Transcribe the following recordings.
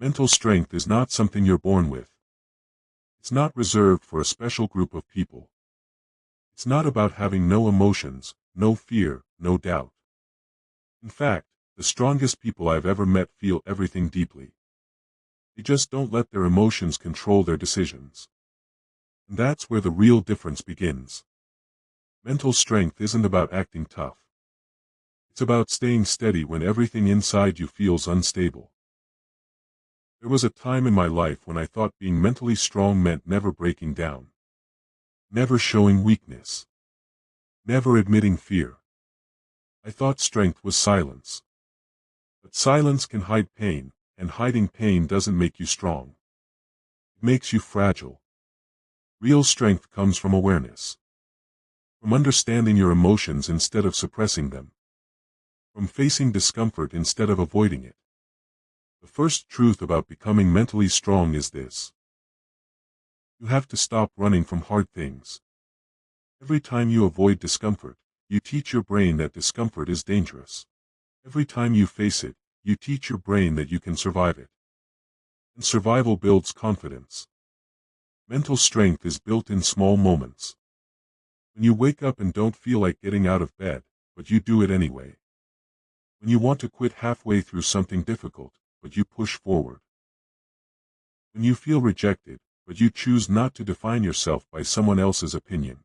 Mental strength is not something you're born with. It's not reserved for a special group of people. It's not about having no emotions, no fear, no doubt. In fact, the strongest people I've ever met feel everything deeply. They just don't let their emotions control their decisions. And that's where the real difference begins. Mental strength isn't about acting tough. It's about staying steady when everything inside you feels unstable. There was a time in my life when I thought being mentally strong meant never breaking down, never showing weakness, never admitting fear. I thought strength was silence. But silence can hide pain, and hiding pain doesn't make you strong. It makes you fragile. Real strength comes from awareness. From understanding your emotions instead of suppressing them. From facing discomfort instead of avoiding it. The first truth about becoming mentally strong is this. You have to stop running from hard things. Every time you avoid discomfort, you teach your brain that discomfort is dangerous. Every time you face it, you teach your brain that you can survive it. And survival builds confidence. Mental strength is built in small moments. When you wake up and don't feel like getting out of bed, but you do it anyway. When you want to quit halfway through something difficult, but you push forward. When you feel rejected, but you choose not to define yourself by someone else's opinion.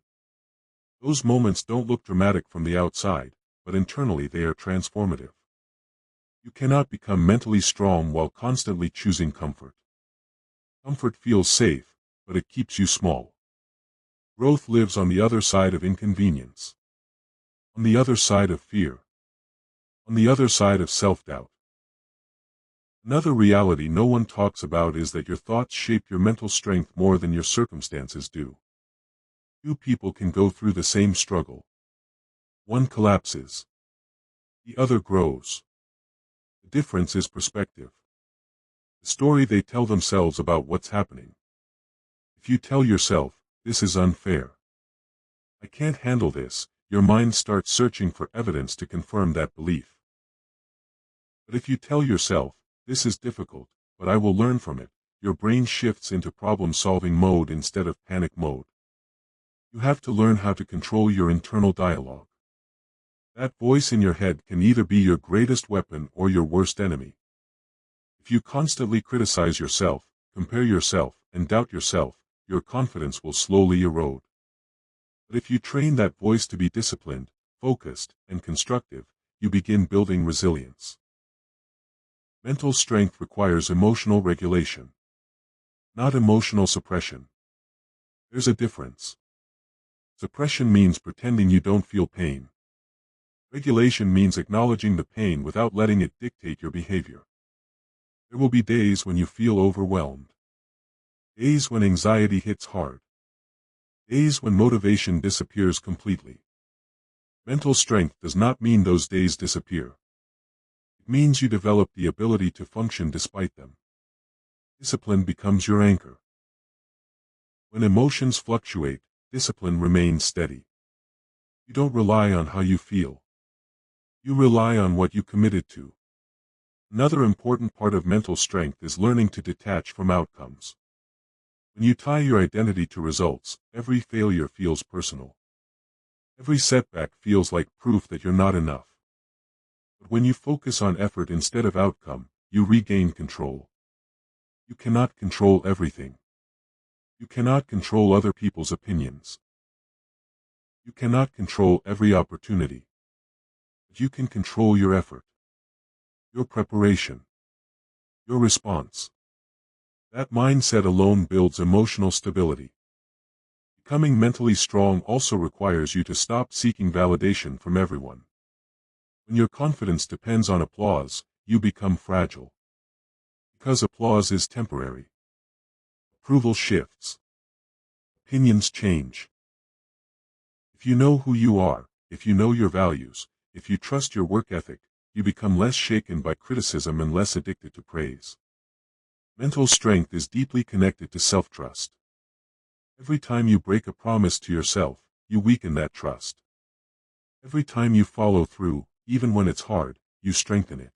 Those moments don't look dramatic from the outside, but internally they are transformative. You cannot become mentally strong while constantly choosing comfort. Comfort feels safe, but it keeps you small. Growth lives on the other side of inconvenience. On the other side of fear. On the other side of self-doubt. Another reality no one talks about is that your thoughts shape your mental strength more than your circumstances do. Two people can go through the same struggle. One collapses. The other grows. The difference is perspective. The story they tell themselves about what's happening. If you tell yourself, this is unfair. I can't handle this, your mind starts searching for evidence to confirm that belief. But if you tell yourself, this is difficult, but I will learn from it, your brain shifts into problem-solving mode instead of panic mode. You have to learn how to control your internal dialogue. That voice in your head can either be your greatest weapon or your worst enemy. If you constantly criticize yourself, compare yourself, and doubt yourself, your confidence will slowly erode. But if you train that voice to be disciplined, focused, and constructive, you begin building resilience. Mental strength requires emotional regulation, not emotional suppression. There's a difference. Suppression means pretending you don't feel pain. Regulation means acknowledging the pain without letting it dictate your behavior. There will be days when you feel overwhelmed. Days when anxiety hits hard. Days when motivation disappears completely. Mental strength does not mean those days disappear. It means you develop the ability to function despite them. Discipline becomes your anchor. When emotions fluctuate, discipline remains steady. You don't rely on how you feel. You rely on what you committed to. Another important part of mental strength is learning to detach from outcomes. When you tie your identity to results, every failure feels personal. Every setback feels like proof that you're not enough. But when you focus on effort instead of outcome, you regain control. You cannot control everything. You cannot control other people's opinions. You cannot control every opportunity. But you can control your effort, your preparation, your response. That mindset alone builds emotional stability. Becoming mentally strong also requires you to stop seeking validation from everyone. When your confidence depends on applause, you become fragile. Because applause is temporary. Approval shifts. Opinions change. If you know who you are, if you know your values, if you trust your work ethic, you become less shaken by criticism and less addicted to praise. Mental strength is deeply connected to self-trust. Every time you break a promise to yourself, you weaken that trust. Every time you follow through, even when it's hard, you strengthen it.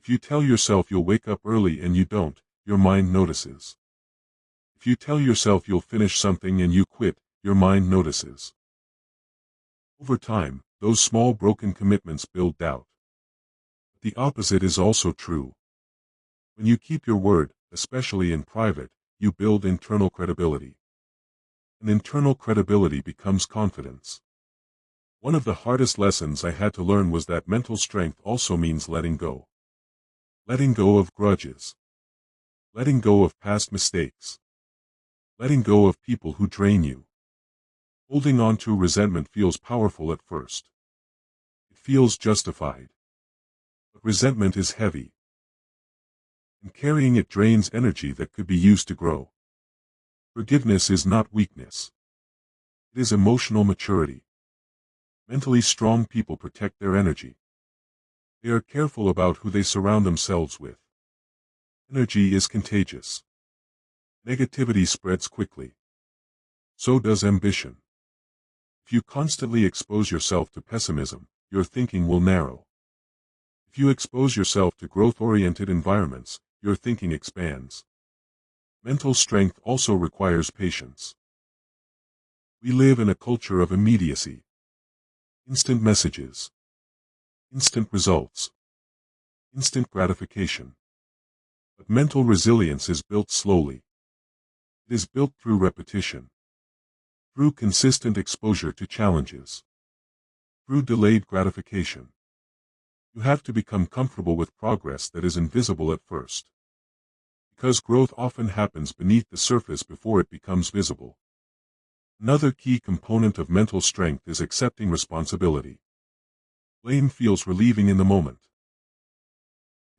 If you tell yourself you'll wake up early and you don't, your mind notices. If you tell yourself you'll finish something and you quit, your mind notices. Over time, those small broken commitments build doubt. The opposite is also true. When you keep your word, especially in private, you build internal credibility. And internal credibility becomes confidence. One of the hardest lessons I had to learn was that mental strength also means letting go. Letting go of grudges. Letting go of past mistakes. Letting go of people who drain you. Holding on to resentment feels powerful at first. It feels justified. But resentment is heavy. And carrying it drains energy that could be used to grow. Forgiveness is not weakness. It is emotional maturity. Mentally strong people protect their energy. They are careful about who they surround themselves with. Energy is contagious. Negativity spreads quickly. So does ambition. If you constantly expose yourself to pessimism, your thinking will narrow. If you expose yourself to growth-oriented environments, your thinking expands. Mental strength also requires patience. We live in a culture of immediacy. Instant messages. Instant results. Instant gratification. But mental resilience is built slowly. It is built through repetition. Through consistent exposure to challenges. Through delayed gratification. You have to become comfortable with progress that is invisible at first. Because growth often happens beneath the surface before it becomes visible. Another key component of mental strength is accepting responsibility. Blame feels relieving in the moment.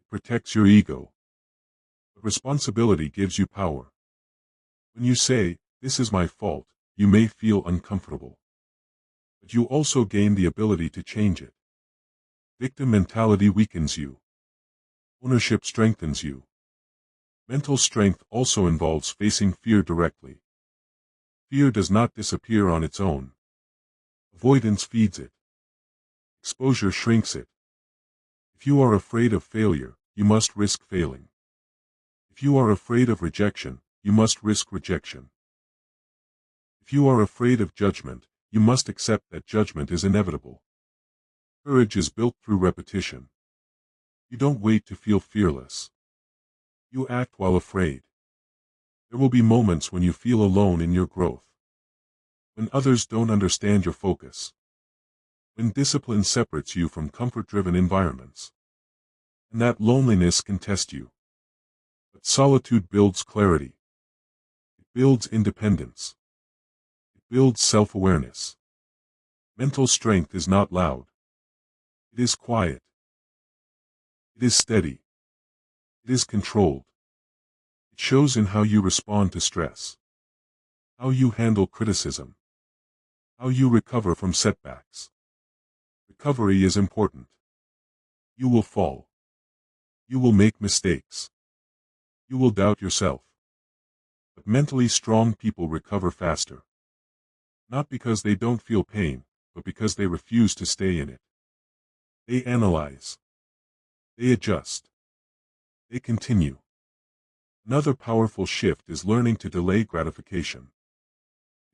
It protects your ego. But responsibility gives you power. When you say, "This is my fault," you may feel uncomfortable. But you also gain the ability to change it. Victim mentality weakens you. Ownership strengthens you. Mental strength also involves facing fear directly. Fear does not disappear on its own. Avoidance feeds it. Exposure shrinks it. If you are afraid of failure, you must risk failing. If you are afraid of rejection, you must risk rejection. If you are afraid of judgment, you must accept that judgment is inevitable. Courage is built through repetition. You don't wait to feel fearless. You act while afraid. There will be moments when you feel alone in your growth. When others don't understand your focus. When discipline separates you from comfort-driven environments. And that loneliness can test you. But solitude builds clarity. It builds independence. It builds self-awareness. Mental strength is not loud. It is quiet. It is steady. It is controlled. It shows in how you respond to stress. How you handle criticism. How you recover from setbacks. Recovery is important. You will fall. You will make mistakes. You will doubt yourself. But mentally strong people recover faster. Not because they don't feel pain, but because they refuse to stay in it. They analyze. They adjust. They continue. Another powerful shift is learning to delay gratification.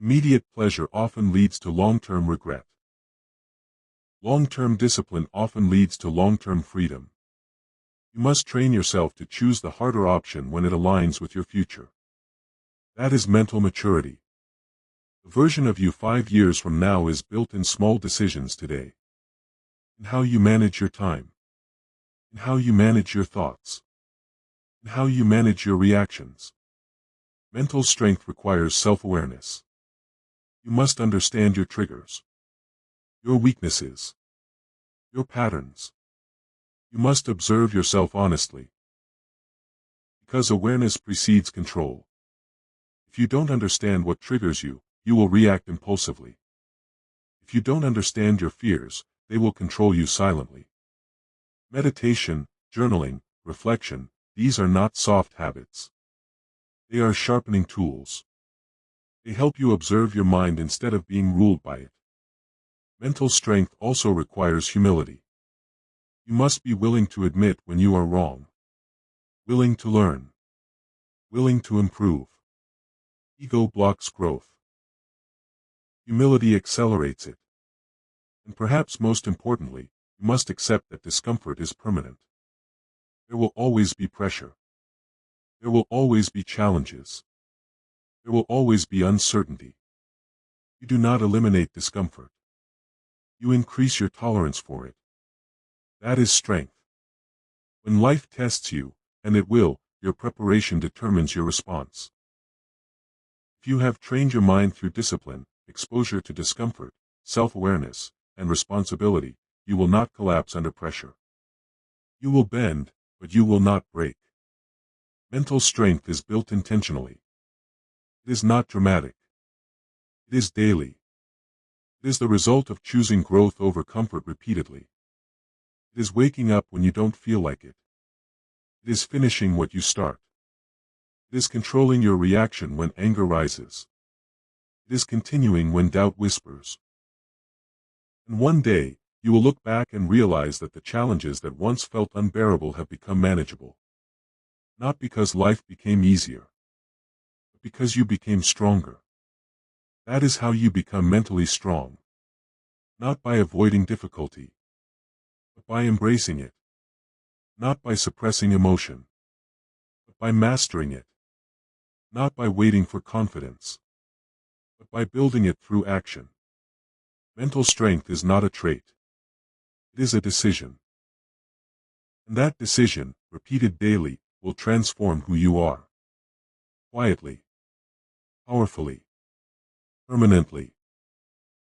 Immediate pleasure often leads to long-term regret. Long-term discipline often leads to long-term freedom. You must train yourself to choose the harder option when it aligns with your future. That is mental maturity. The version of you 5 years from now is built in small decisions today. In how you manage your time. In how you manage your thoughts. In how you manage your reactions. Mental strength requires self-awareness. You must understand your triggers. Your weaknesses. Your patterns. You must observe yourself honestly. Because awareness precedes control. If you don't understand what triggers you, you will react impulsively. If you don't understand your fears, they will control you silently. Meditation, journaling, reflection, these are not soft habits. They are sharpening tools. They help you observe your mind instead of being ruled by it. Mental strength also requires humility. You must be willing to admit when you are wrong. Willing to learn. Willing to improve. Ego blocks growth. Humility accelerates it. And perhaps most importantly, you must accept that discomfort is permanent. There will always be pressure. There will always be challenges. There will always be uncertainty. You do not eliminate discomfort. You increase your tolerance for it. That is strength. When life tests you, and it will, your preparation determines your response. If you have trained your mind through discipline, exposure to discomfort, self-awareness, and responsibility, you will not collapse under pressure. You will bend, but you will not break. Mental strength is built intentionally. It is not dramatic. It is daily. It is the result of choosing growth over comfort repeatedly. It is waking up when you don't feel like it. It is finishing what you start. It is controlling your reaction when anger rises. It is continuing when doubt whispers. And one day, you will look back and realize that the challenges that once felt unbearable have become manageable. Not because life became easier, but because you became stronger. That is how you become mentally strong. Not by avoiding difficulty, but by embracing it. Not by suppressing emotion, but by mastering it. Not by waiting for confidence, but by building it through action. Mental strength is not a trait. It is a decision. And that decision, repeated daily, will transform who you are. Quietly. Powerfully. Permanently.